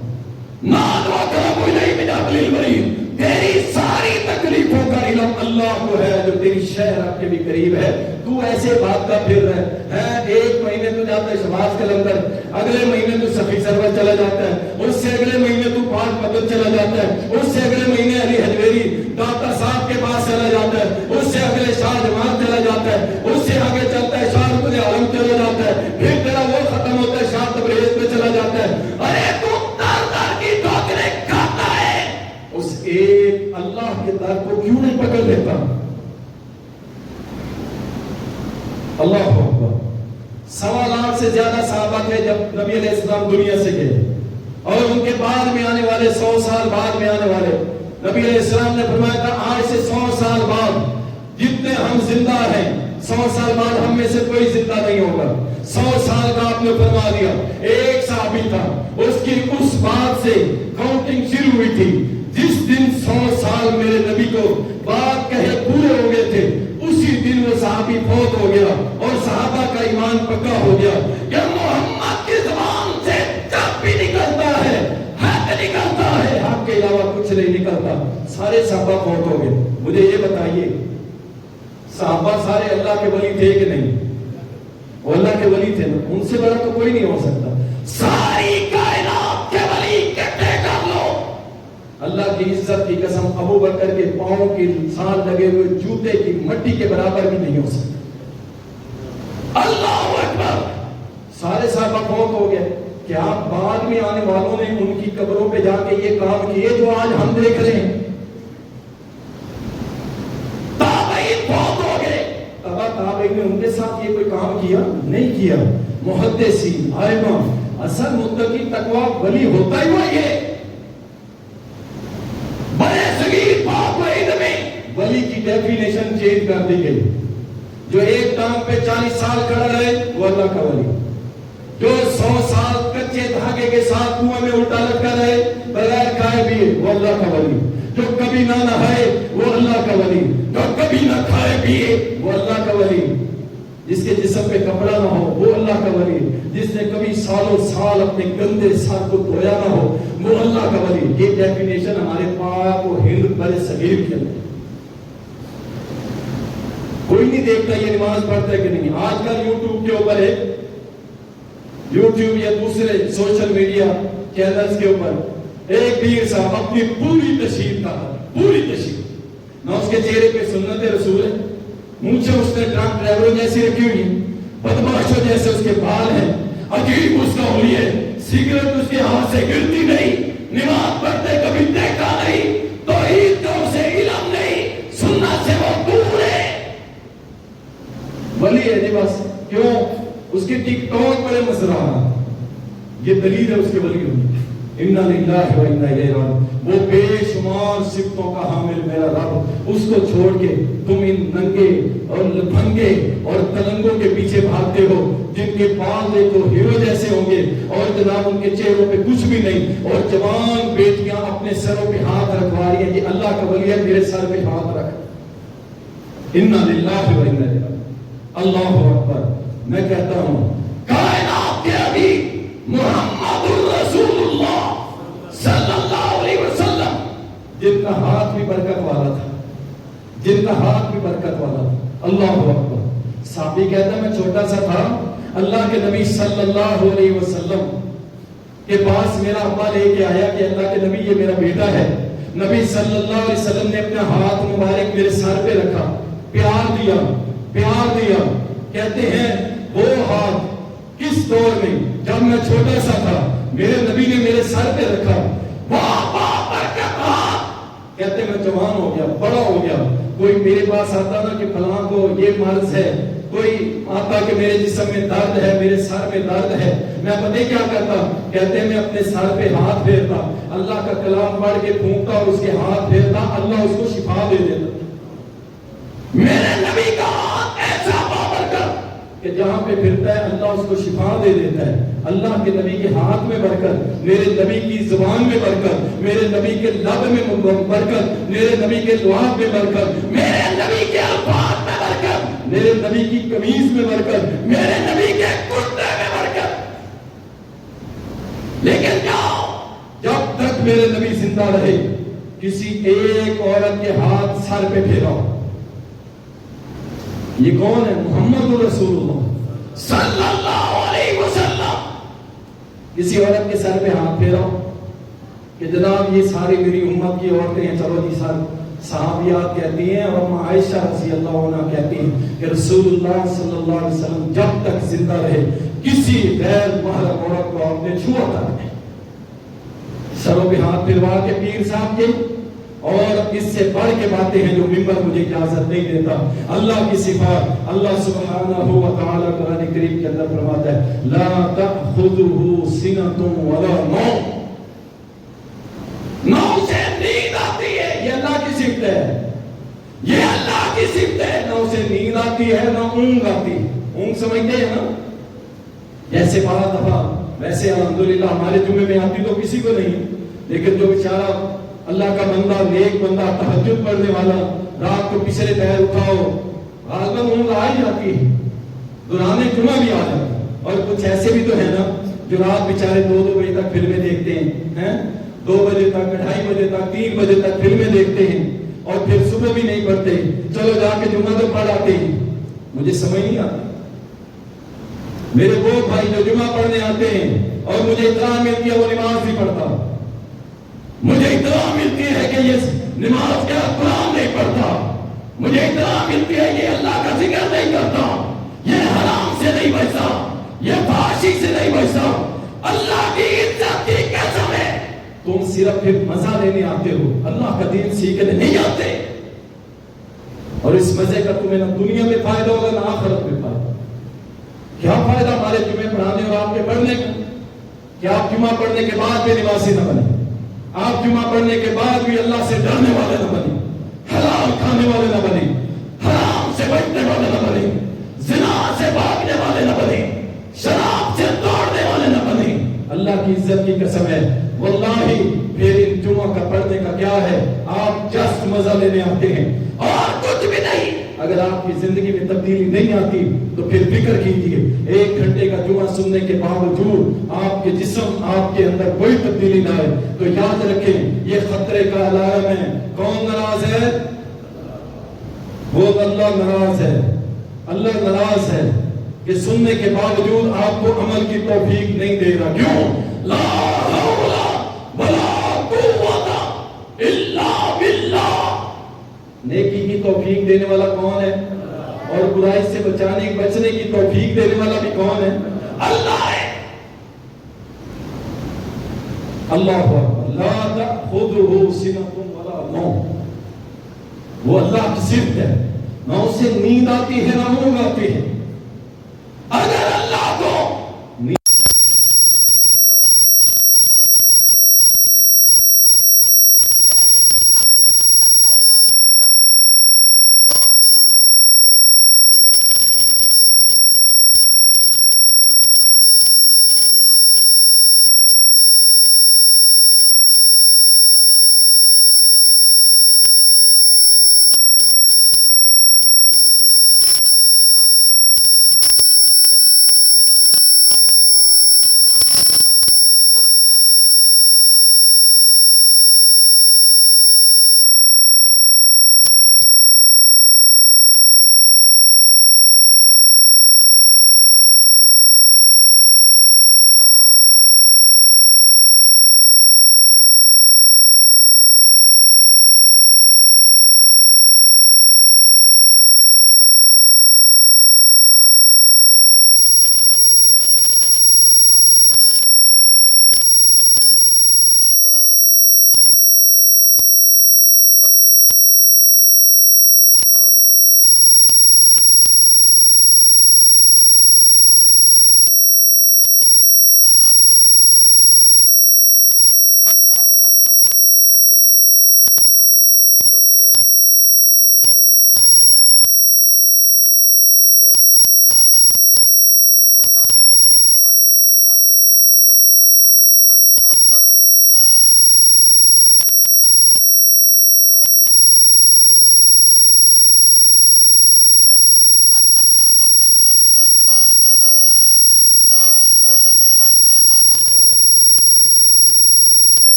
تیری ساری تکلیفوں کا علم اللہ کو ہے جو تیری شہر آپ کے بھی قریب ہے. تو ایسے بات کا پھر رہے ہیں, ایک مہینے تو جاتا ہے شباز کلندر, اگلے مہینے تو صفی سرور چلا جاتا ہے, اس سے اگلے مہینے تو پاک مدد چلا جاتا ہے, اس سے اگلے مہینے علی حجویری ڈاکٹر صاحب کے پاس چلا جاتا ہے, اس سے اگلے شاہ جماعت چلا جاتا ہے, اس سے آگے چلتا ہے شاہ رکن عالم چلا جاتا ہے, پھر تیرا وہ ختم ہوتا ہے شاہ تبریز میں چلا جاتا ہے. ارے تو در کی ٹھوکریں کھاتا ہے, اس ایک اللہ کے در کو کیوں نہیں پکڑ لیتا؟ اللہ اکبر. 1.25 لاکھ سے زیادہ صحابہ تھے جب نبی علیہ السلام دنیا سے گئے, اور ان کے بعد میں آنے والے 100 سال بعد میں آنے والے, نبی علیہ السلام نے فرمایا تھا آج سے 100 سال بعد جتنے ہم زندہ ہیں, 100 سال بعد ہم میں سے کوئی زندہ نہیں ہوگا. 100 سال کا آپ نے فرما دیا. ایک صحابی تھا, اس کی اس بات سے کاؤنٹنگ شروع ہوئی تھی جس دن 100 سال میرے نبی کو بات کہے پورے ہو گئے تھے, اسی دن وہ صحابی فوت ہو گیا اور صحابہ کا ایمان پکا ہو گیا کہ محمد کی زبان سے جب بھی نکلتا ہے حق نکلتا ہے, حق کے علاوہ کچھ نہیں نکلتا. سارے صحابہ فوت ہو گئے. مجھے یہ بتائیے صحابہ سارے اللہ کے ولی تھے کہ نہیں؟ وہ اللہ کے ولی تھے نا, ان سے بڑا تو کوئی نہیں ہو سکتا. ساری کائنات کے ولی کہتے کر لو, اللہ کی عزت کی قسم ابو بکر کے پاؤں کے سال لگے ہوئے جوتے کی مٹی کے برابر بھی نہیں ہو سکتا. اللہ اکبر. سارے صحابہ فوت ہو گئے. کیا بعد میں آنے والوں نے ان کی قبروں پہ جا کے یہ کام کیے جو آج ہم دیکھ رہے ہیں؟ تابعین فوت ہو گئے, تابعین نے ان کے ساتھ یہ کوئی کام کیا نہیں کیا. محدثین, ائمہ, اصل متقی تقوی ولی ہوتا ہی وہی ہے. بڑے صغیر پاک و ادمی ولی کی ڈیفینیشن چینج کر دی گئی. جو ایک ٹانگ پہ 40 سال کھڑا رہے وہ اللہ کا ولی, جو 100 سال کچے دھاگے کے ساتھ کنویں میں الٹا لٹکا رہے بغیر کھائے پیے وہ اللہ کا ولی, جو کبھی نہ نہائے وہ اللہ کا ولی, جو کبھی نہ کھائے پیے وہ اللہ کا ولی, جس کے جسم پہ کپڑا نہ ہو وہ اللہ کا ولی, جس نے کبھی سالوں سال اپنے گندے سر کو دھویا نہ ہو وہ اللہ کا ولی. یہ ڈیفینیشن ہمارے پاک و ہند بڑے صغیر کے اندر. کوئی نہیں دیکھتا یہ نماز پڑھتا ہے کہ نہیں. آج کل یوٹیوب کے اوپر ہے, یوٹیوب یا دوسرے سوشل میڈیا چینلز کے اوپر ایک پیر صاحب اپنی پوری تشہیر کا, پوری تشہیر نہ اس کے چہرے پہ سنت رسول ہے, منہ سے اس نے ٹرک ڈرائیوروں جیسی رکھی ہوئی, بدماشوں جیسے اس کے بال ہیں, عجیب اس کا ہولی ہے, سگریٹ اس کے ہاتھ سے گرتی نہیں, نماز پڑھتے کبھی دیکھا نہیں, توحید کا اسے علم نہیں, سنت سے وہ دور ہے. ولی ہے جی بس. کیوں؟ اس کے ٹک ٹاک بڑے مسئلہ, یہ دلیل ہے اس کے ولی ہونے. اِنَّا لِلَّهِ وَإِنَّا إِلَيْهِ راجعون۔ وہ بے شمار صفتوں کا حامل میرا رب، اس کو چھوڑ کے تم ان ننگے اور لپھنگے اور تلنگوں کے پیچھے بھاگتے ہو جن کے بال دیکھو ہیرو جیسے ہوں گے اور جناب ان کے چہروں پہ کچھ بھی نہیں، اور جوان بیٹیاں اپنے سروں پہ ہاتھ رکھوا رہی ہیں کہ اللہ کا ولی ہے میرے سر پہ ہاتھ رکھ۔ اِنَّا لِلَّهِ وَإِنَّا إِلَيْهِ راجعون۔ اللہ اکبر۔ میں کہتا ہوں کائنات کے ابھی محمد الرسول اللہ صلی اللہ علیہ وسلم، جن کا ہاتھ بھی برکت والا تھا، جن کا ہاتھ بھی برکت والا تھا، اللہ اکبر۔ صحابی کہتا ہے میں چھوٹا سا تھا، اللہ کے نبی صلی اللہ علیہ وسلم کے پاس میرا ابا لے کے آیا کہ اللہ کے نبی یہ میرا بیٹا ہے۔ نبی صلی اللہ علیہ وسلم نے اپنا ہاتھ مبارک میرے سر پہ رکھا، پیار دیا، پیار دیا۔ کہتے ہیں وہ ہاتھ کس دور میں جب میں چھوٹا سا تھا میرے نبی نے میرے سر پہ رکھا، کہتے میں جوان ہو گیا، بڑا ہو گیا، کوئی میرے پاس آتا نا کہ فلاں کو یہ مرض ہے، کوئی آتا کہ میرے جسم میں درد ہے، میرے سر میں درد ہے، میں پتہ کیا کرتا؟ کہتے ہیں میں اپنے سر پہ ہاتھ پھیرتا، اللہ کا کلام پڑھ کے پھونکتا اور اس کے ہاتھ پھیرتا، اللہ اس کو شفا دے دیتا۔ میرے نبی کا ہاتھ ایسا بابرکت کہ جہاں پہ پھرتا ہے اللہ اس کو شفا دے دیتا ہے۔ اللہ کے نبی کے ہاتھ میں برکت، میرے نبی کی زبان میں برکت، میرے نبی کے لب میں برکت، میرے نبی کے لعاب میں برکت، میرے نبی کے الفاظ میں برکت، میرے نبی کی قمیص میں برکت، میرے نبی کے کرتے میں برکت۔ لیکن جب تک میرے نبی زندہ رہے کسی ایک عورت کے ہاتھ سر پہ پھیرا۔ یہ کون ہے؟ محمد رسول اللہ صلی اللہ علیہ وسلم۔ کسی عورت کے سر پہ ہاتھ پھیرا کہ جناب یہ ساری میری امت کی عورتیں ہیں، چلو جی سر صحابیات کہتی ہیں اور ام عائشہ رضی اللہ عنہ کہتی ہیں کہ رسول اللہ صلی اللہ علیہ وسلم جب تک زندہ رہے کسی غیر محرم عورت کو آپ نے چھوا تک نہیں۔ سروں پہ ہاتھ پھروا کے پیر صاحب کے، اور اس سے بڑھ کے باتیں ہیں جو ممبر مجھے اجازت نہیں دیتا۔ اللہ کی صفات، اللہ سبحانہ و تعالی قرآن کریم کے اندر فرماتا ہے لا تأخذہ سنۃ ولا نوم، نوم سے نیند آتی ہے، یہ اللہ کی صفت ہے، یہ اللہ کی صفت ہے، نہ اسے نیند آتی ہے نہ اونگ آتی۔ اونگ سمجھتے ہیں نا؟ جیسے بارہ دفعہ ویسے الحمدللہ ہمارے جمعے میں آتی تو کسی کو نہیں، لیکن جو بیچارہ اللہ کا بندہ، نیک بندہ، تہجد پڑھنے والا، رات کو پچھلے پہر اٹھاؤ، غالباً اونگ آ ہی جاتی ہے، دوران جمعہ بھی آ جاتی ہے۔ اور کچھ ایسے بھی تو ہے نا جو رات بیچارے 2 بجے تک فلمیں دیکھتے ہیں، 2 بجے تک، 2:30 بجے تک، 3 بجے تک فلمیں دیکھتے ہیں اور پھر صبح بھی نہیں پڑھتے، چلو جا کے جمعہ تو پڑھ آتے ہیں۔ مجھے سمجھ نہیں آتی، میرے وہ بھائی جو جمعہ پڑھنے آتے ہیں اور مجھے اطلاع ملتی ہے وہ نماز نہیں پڑھتا، مجھے اطلاع ملتی ہے کہ یہ نماز کا قرآن نہیں پڑھتا، مجھے اطلاع ملتی ہے یہ اللہ کا ذکر نہیں کرتا، یہ حرام سے نہیں بچتا، یہ فحاشی سے نہیں بچتا۔ اللہ کی عزت کی قسم ہے تم صرف پھر مزہ لینے آتے ہو، اللہ کا دین سیکھنے نہیں آتے، اور اس مزے کا تمہیں نہ دنیا میں فائدہ ہوگا نہ آخرت میں فائدہ۔ کیا فائدہ ہمارے جمعے پڑھانے اور آپ کے پڑھنے کا کہ آپ جمعہ پڑھنے کے بعد بھی نمازی نہ بنے، آپ جمعہ پڑھنے کے بعد بھی اللہ سے ڈرنے والے نہ بنے، حلال کھانے والے نہ بنے، حرام سے بچنے والے نہ بنے، زنا سے بھاگنے والے نہ بنے، شراب سے دوڑنے والے نہ بنے۔ اللہ کی عزت کی قسم ہے واللہ پھر ان جمعہ کا پڑھنے کا کیا ہے؟ آپ جسٹ مزہ لینے آتے ہیں اور کچھ بھی نہیں۔ اگر آپ کی زندگی میں تبدیلی نہیں آتی تو پھر فکر کیجئے 1 گھنٹے کا جمعہ سننے کے باوجود آپ کے جسم، آپ کے اندر کوئی تبدیلی نہ آئے تو یاد رکھیں یہ خطرے کا علامہ ہے۔ کون ناراض ہے؟ وہ اللہ ناراض ہے، اللہ ناراض ہے کہ سننے کے باوجود آپ کو عمل کی توفیق نہیں دے رہا۔ کیوں؟ لا حول ولا قوت الا باللہ۔ نیکی کی توفیق دینے والا کون ہے؟ اور برائی سے بچنے کی توفیق دینے والا بھی کون ہے؟ اللہ ہے۔ اللہ اکبر۔ لا تأخذہ سنۃ ولا نوم، وہ اللہ کی صفت ہے، نہ اسے نیند آتی ہے نہ اونگ آتی ہے۔ اگر اللہ کو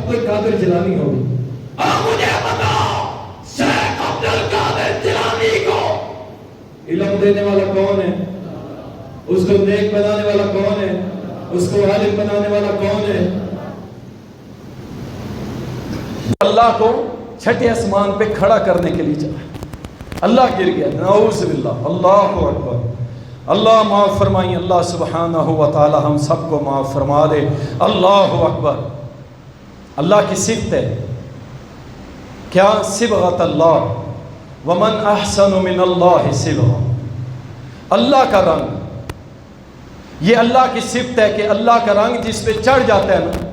کوئی قادر جیلانی ہوگی. اب مجھے بتاؤ شیخ عبد القادر جیلانی کو علم دینے والا کون ہے؟ اس کو نیک بنانے والا کون ہے؟ اس کو عالم بنانے والا کون ہے؟ اللہ کو چھٹے آسمان پہ کھڑا کرنے کے لیے چلا. اللہ گر گیا. نعوذ باللہ. اللہ اکبر. اللہ معاف فرمائیں. اللہ سبحانہ و تعالی ہم سب کو معاف فرما دے. اللہ اکبر. اللہ کی صفت ہے. کیا؟ صبغۃ اللہ. ومن احسن من اللہ صبغہ. اللہ کا رنگ. یہ اللہ کی صفت ہے کہ اللہ کا رنگ جس پہ چڑھ جاتا ہے نا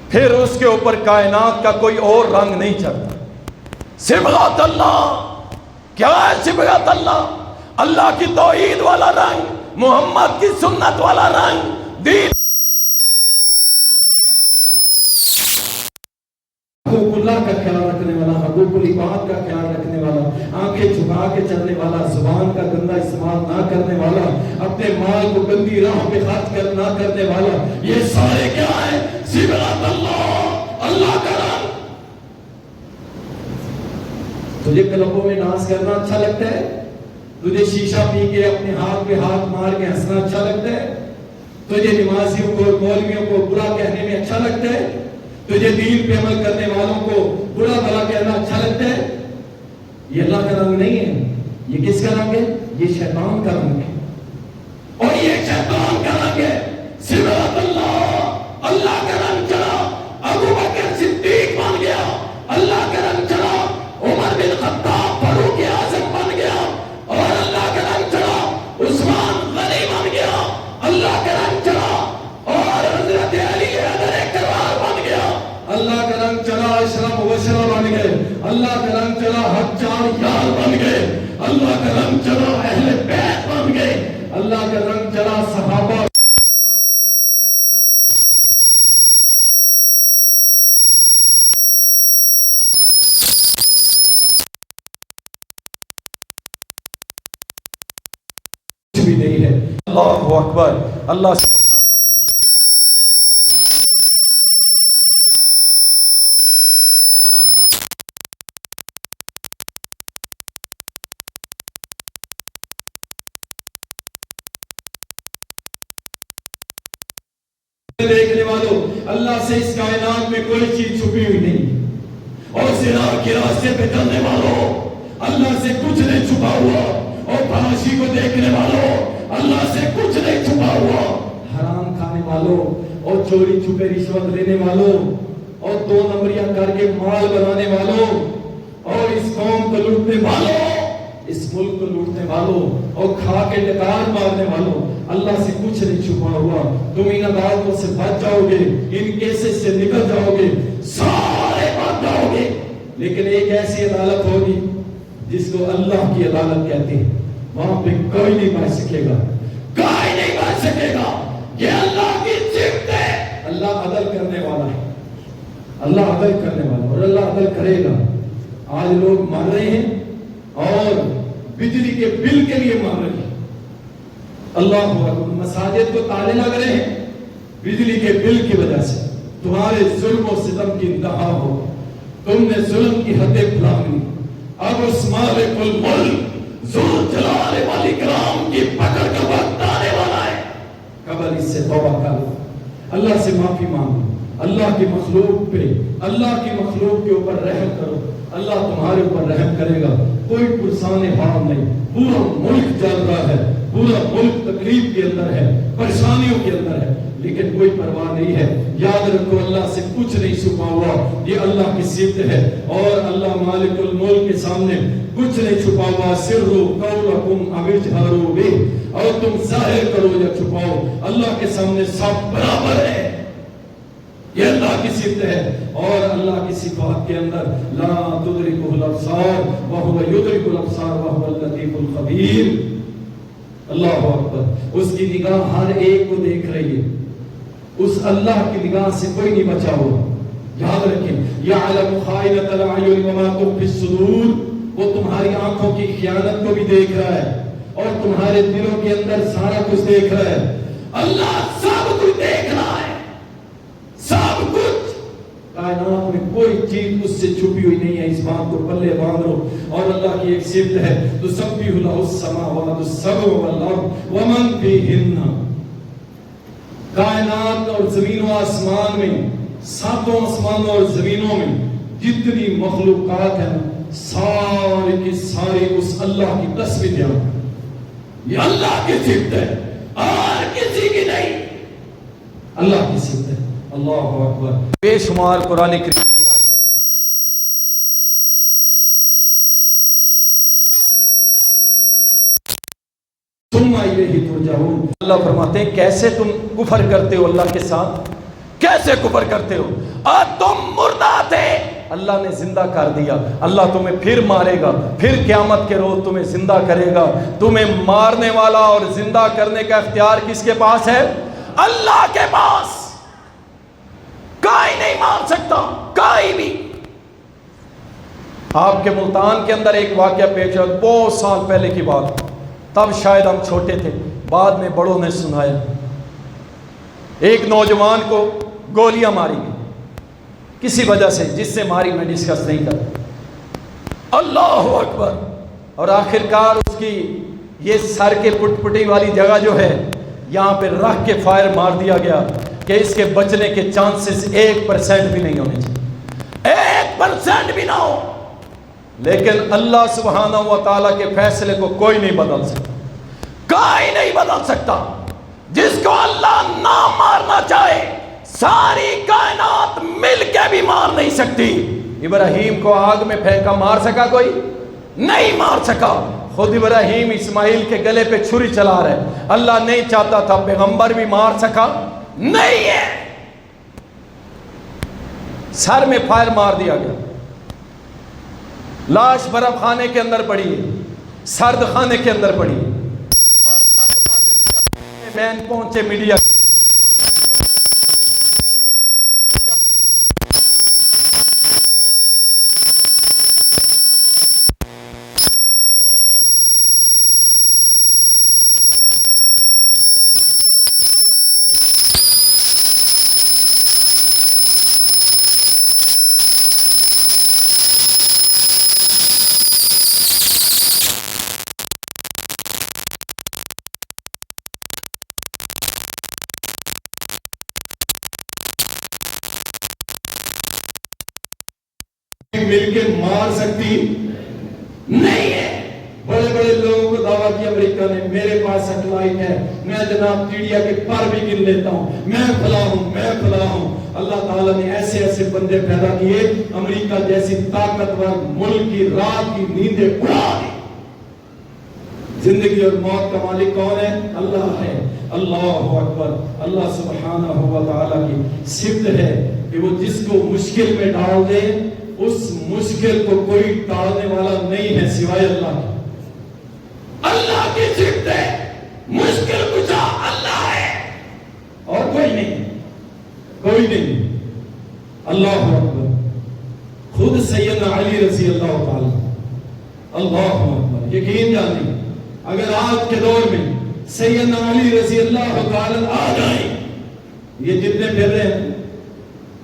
پھر اس کے اوپر کائنات کا کوئی اور رنگ نہیں چڑھتا. صبغۃ اللہ. کیا ہے صبغۃ اللہ؟ اللہ کی توحید والا رنگ, محمد کی سنت والا رنگ, دین حقوق اللہ کا خیال رکھنے والا, حقوق العباد کا خیال رکھنے والا, آنکھیں جھکا کے چلنے والا, زبان کا گندا استعمال نہ کرنے والا, اپنے مال کو گندی راہ پہ خرچ نہ کرنے والا. یہ سارے کیا ہیں؟ صبغۃ اللہ. اللہ کا رنگ. تجھے کلبوں میں ڈانس کرنا اچھا لگتا ہے؟ تجھے شیشہ پی کے اپنے ہاتھ پہ ہاتھ مار کے ہنسنا اچھا لگتا ہے؟ تجھے نمازیوں کو اور مولویوں کو برا کہنے میں اچھا لگتا ہے؟ تجھے دین پہ عمل کرنے والوں کو برا بھلا کہنا اچھا لگتا ہے؟ یہ اللہ کا رنگ نہیں ہے. یہ کس کا رنگ ہے؟ یہ شیطان کا رنگ ہے. اور یہ شیطان کا رنگ ہے. صبغۃ اللہ. اللہ کا رنگ چلا ابو بکر صدیق بن گیا. اللہ کا رنگ چلا عمر بن خطاب فاروق اعظم بن گیا. اور اللہ کا رنگ چلا عثمان غنی بن گیا. اللہ کا رنگ چلا اور حضرت علی حیدر کرار بن گیا. اللہ کا رنگ چلا اشرف مبشرہ بن گئے. اللہ کا رنگ چلا حجاج یار بن گئے. اللہ کا رنگ چلا اہل بیت بن گئے. اللہ کا رنگ چلا صحابہ. بھی نہیں ہے. اللہ اکبر. اللہ دیکھنے والوں, اللہ سے اس کائنات میں کوئی چیز چھپی ہوئی نہیں. اور زنا کے راستے پہ چلنے والوں, اللہ سے کچھ نہیں چھپا ہوا. اور فحاشی کو دیکھنے والوں, اللہ سے کچھ نہیں چھپا ہوا. حرام کھانے والوں اور چوری چھپے رشوت لینے والوں اور 2 نمبریاں کر کے مال بنانے والوں اور اس قوم کو لوٹنے والوں, اس ملک کو لوٹنے والوں اور کھا کے ڈکار مارنے والوں, اللہ سے کچھ نہیں چھپا ہوا. تم ان عدالتوں سے بچ جاؤ گے, ان کیسز سے نکل جاؤ گے, سارے بچ جاؤ گے. لیکن ایک ایسی عدالت ہوگی جس کو اللہ کی عدالت کہتے ہیں. وہاں پہ کوئی نہیں بچ سکے گا, کوئی نہیں بچ سکے گا. یہ اللہ کی صفت ہے. اللہ عدل کرنے والا ہے. اللہ عدل کرنے والا اور اللہ عدل کرے گا. آج لوگ مر رہے ہیں اور بجلی کے بل کے لیے مر رہے ہیں. اللہ اکبر. مساجد کو تالے لگ رہے ہیں بجلی کے بل کی وجہ سے. تمہارے ظلم و ستم کی انتہا ہو. تم نے ظلم کی حدیں پھلانگی. اب اس مالک الملک ذو جلال والاکرام کی پکڑ کا وقت آنے والا ہے. قبل اس سے توبہ کر, اللہ سے معافی مانگو. اللہ کی مخلوق پہ, اللہ کی مخلوق کے اوپر رحم کرو. اللہ تمہارے اوپر رحم کرے گا. کوئی پرسان حال نہیں. پورا ملک چل رہا ہے, پورا ملک تکلیف کے اندر ہے, پریشانیوں کے اندر ہے, لیکن کوئی پرواہ نہیں ہے. یاد رکھو اللہ سے کچھ نہیں چھپا ہوا. یہ اللہ کی صفت ہے. اور اللہ مالک الملک کے سامنے کچھ نہیں چھپا ہوا. سروا قولکم او اجہروا بہ, اور تم ظاہر کرو یا چھپاؤ, اللہ کے سامنے سب برابر ہے. یہ اللہ کی صفت ہے. اور اللہ کی صفات کے اندر لا تدرکہ الابصار وہو یدرک الابصار وہو اللطیف الخبیر. اللہ اکبر. اس کی نگاہ ہر ایک کو دیکھ رہی ہے. اس اللہ کی نگاہ سے کوئی نہیں بچا ہوا. یاد رکھیں یعلم خائنۃ الاعین وما تخفی الصدور. وہ تمہاری آنکھوں کی خیانت کو بھی دیکھ رہا ہے اور تمہارے دلوں کے اندر سارا کچھ دیکھ رہا ہے. اللہ سب کچھ دیکھ رہا ہے, سب کچھ. کائنات میں کوئی چیز اس سے چھپی ہوئی نہیں ہے، اس بات کو پلے باندھ لو۔ اور اللہ کی ایک صفت ہے تسبح لہ السماوات السبع والارض ومن فیہن، کائنات اور زمین و آسمان میں، ساتوں آسمانوں اور زمینوں میں جتنی مخلوقات ہیں ساری کی ساری اس اللہ کی تسبیح دیا، یہ اللہ کی صفت ہے اور کسی کی نہیں، اللہ کی صفت ہے۔ اللہ اکبر۔ بے شمار قرآن کریم ثم الیہ ترجعون، اللہ فرماتے ہیں کیسے تم کفر کرتے ہو اللہ کے ساتھ، کیسے کفر کرتے ہو، تم مردہ تھے اللہ نے زندہ کر دیا، اللہ تمہیں پھر مارے گا، پھر قیامت کے روز تمہیں زندہ کرے گا۔ تمہیں مارنے والا اور زندہ کرنے کا اختیار کس کے پاس ہے؟ اللہ کے پاس، کوئی نہیں مار سکتا، کوئی بھی۔ آپ کے ملتان کے اندر ایک واقعہ پیش ہے، بہت سال پہلے کی بات، تب شاید ہم چھوٹے تھے، بعد میں بڑوں نے سنایا، ایک نوجوان کو گولیاں ماری گئی کسی وجہ سے، جس سے ماری میں ڈسکس نہیں کرتا۔ اللہ اکبر۔ اور آخرکار اس کی یہ سر کے پٹ پٹی والی جگہ جو ہے یہاں پہ رکھ کے فائر مار دیا گیا کہ اس کے بچنے کے چانسز 1% بھی نہیں ہونے چاہیے، 1% بھی نہ ہو۔ لیکن اللہ سبحانہ و تعالیٰ کے فیصلے کو کوئی نہیں بدل سکتا، کوئی نہیں بدل سکتا۔ جس کو اللہ نہ مارنا چاہے ساری کائنات مل کے بھی مار نہیں سکتی۔ ابراہیم کو آگ میں پھینکا، مار سکا کوئی؟ نہیں مار سکا۔ خود ابراہیم اسماعیل کے گلے پہ چھری چلا رہے، اللہ نہیں چاہتا تھا پیغمبر بھی مار سکا نہیں ہے، سر میں فائر مار دیا گیا، لاش برف خانے کے اندر پڑی ہے، سرد خانے کے اندر پڑی ہے، اور سرد خانے میں جب مین پہنچے میڈیا مل کے مار سکتی نہیں ہے۔ بڑے بڑے لوگوں کو دعویٰ کیا امریکہ نے، میرے پاس سیٹلائٹ ہے، میں جناب ٹیڈیا کے پر بھی گن لیتا ہوں، میں فلاں ہوں، میں فلاں ہوں۔ اللہ تعالیٰ نے ایسے ایسے بندے پیدا کیے، امریکہ جیسی طاقتور ملک کی رات کی نیندیں اڑا دی۔ زندگی اور موت کا مالک کون ہے؟ اللہ ہے۔ اللہ اکبر۔ اللہ سبحانہ و تعالیٰ کی صفت ہے کہ وہ جس کو مشکل میں ڈال دے اس مشکل کو کوئی ٹالنے والا نہیں ہے سوائے اللہ کے۔ اللہ کی صفت ہے، مشکل کشا اللہ ہے اور کوئی نہیں، کوئی نہیں۔ اللہ اکبر۔ خود سیدنا علی رضی اللہ تعالی، اللہ اکبر، یقین جانیں اگر آج کے دور میں سیدنا علی رضی اللہ تعالی آ جائیں، یہ جتنے پھر رہے ہیں،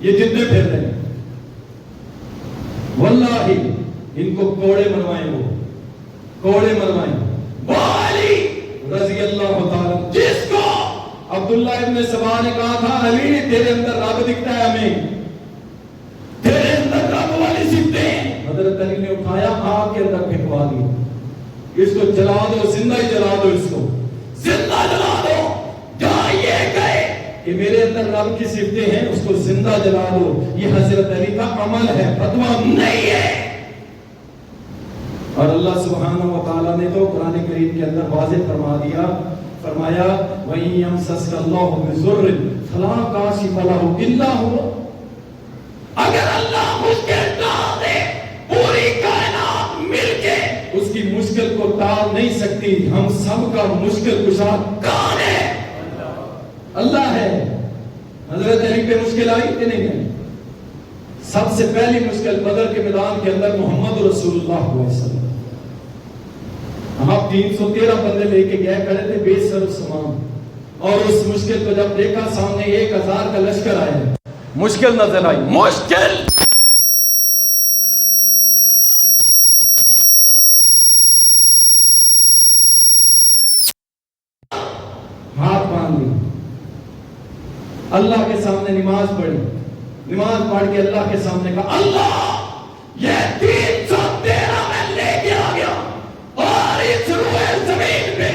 یہ جتنے پھر رہے ہیں، واللہ ان کو کوڑے منوائیں، وہ کوڑے منوائیں۔ علی رضی اللہ تعالی، جس کو عبداللہ ابن سبا نے کہا تھا علی تیرے اندر رب دکھتا ہے ہمیں، تیرے اندر رب والی صفتیں، حضرت علی نے اٹھایا آگ کے اندر پھینکوا دیا، اس کو جلا دو، زندہ ہی جلا دو، اس کو زندہ جلا دو۔ جہاں یہ گئے کہ میرے اندر رب کی صفتیں ہیں، اس کو زندہ جلا دو، یہ حضرت علی کا عمل ہے، فتویٰ نہیں ہے۔ اور اللہ سبحانہ و تعالیٰ نے تو قرآن کریم کے اندر واضح فرما دیا، فرمایا وَإِن يَمْسَسْكَ اللَّهُ بِضُرٍّ فَلَا كَاشِفَ لَهُ إِلَّا هُوَ، اگر اللہ مشکل ٹال دے پوری کائنات مل کے اس کی مشکل کو ٹال نہیں سکتی۔ ہم سب کا مشکل کشا کون ہے؟ اللہ ہے۔ حضرت علی پہ مشکل آئی کہ نہیں آئی؟ سب سے پہلی مشکل بدر کے میدان کے اندر محمد رسول اللہ علیہ وسلم، آپ 313 بندے لے کے گئے، کھڑے تھے بے سر و سامان، اور اس مشکل کو جب دیکھا سامنے 1000 کا لشکر آیا، مشکل نظر آئی، مشکل. ہاتھ باندھ لی، اللہ کے سامنے نماز پڑھی، نماز پڑھ کے اللہ کے سامنے کہا اللہ یہ 313 میں لے کے آ گیا اور اس روئے زمین پہ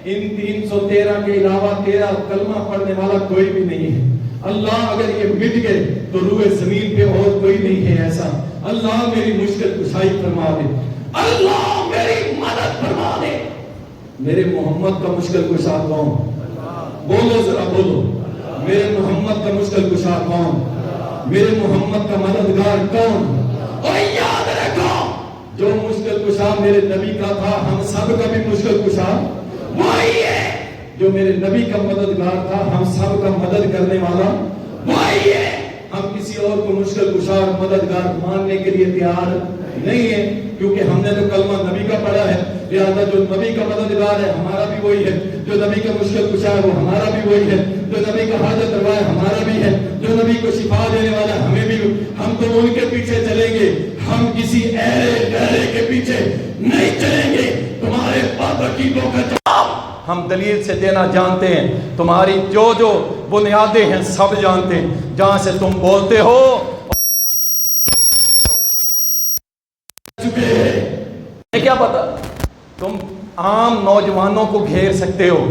ان 313 کے علاوہ تیرا کلمہ پڑھنے والا کوئی بھی نہیں ہے. اللہ اگر یہ مٹ گئے تو روئے زمین پہ اور کوئی نہیں ہے ایسا. اللہ میری مشکل کشائی فرما دے، اللہ میری مدد فرما دے. میرے محمد کا مشکل کشا کون؟ بولو ذرا بولو، میرے محمد کا مشکل کشا کون؟ میرے محمد کا مددگار کون؟ اور یاد رکھو جو مشکل کشا میرے نبی کا تھا ہم سب کا بھی مشکل کشا وہی ہے. جو میرے نبی کا مددگار تھا ہم سب کا مدد کرنے والا وہی ہے. ہم کسی اور کو مشکل کشا اور مددگار ماننے کے لیے تیار نہیں ہے، کیونکہ ہم نے تو کلمہ نبی کا پڑھا ہے. لہذا جو نبی کا مددگار ہے ہمارا بھی وہی ہے، جو نبی کا مشکل کشا ہے وہ ہمارا بھی وہی ہے، جو نبی کا حاجت روا ہے ہمارا بھی ہے، جو نبی کو شفا دینے والا ہے ہمیں بھی. ہم تو ان کے پیچھے چلیں گے، ہم کسی ایرے گہرے کے پیچھے نہیں چلیں گے. تمہارے عقیدوں کا جواب ہم دلیل سے دینا جانتے ہیں، تمہاری جو جو بنیادیں ہیں سب جانتے ہیں. جہاں سے تم بولتے ہو کیا پتا، تم عام نوجوانوں کو گھیر سکتے ہو.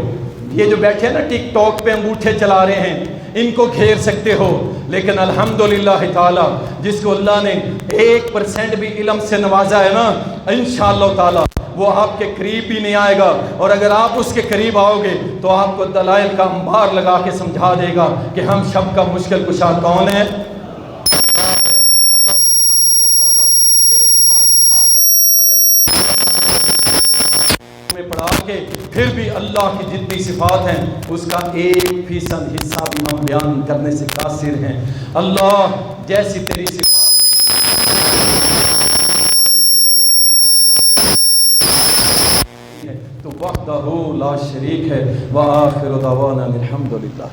یہ جو بیٹھے ہیں نا ٹک ٹاک پہ انگوٹھے چلا رہے ہیں ان کو گھیر سکتے ہو، لیکن الحمدللہ تعالی جس کو اللہ نے 1% بھی علم سے نوازا ہے نا، انشاءاللہ تعالی وہ آپ کے قریب بھی نہیں آئے گا. اور اگر آپ اس کے قریب آؤ گے تو آپ کو دلائل کا انبار لگا کے سمجھا دے گا کہ ہم سب کا مشکل کشا کون ہے. اللہ سبحانہ و تعالی بے شمار صفات ہیں، اگر میں پڑھا کے پھر بھی اللہ کی جتنی صفات ہیں اس کا 1% حصہ بھی ہم بیان کرنے سے قاصر ہیں. اللہ جیسی تیری صفات تو وحدہ لا شریک ہے. وآخر دعوانا الحمدللہ.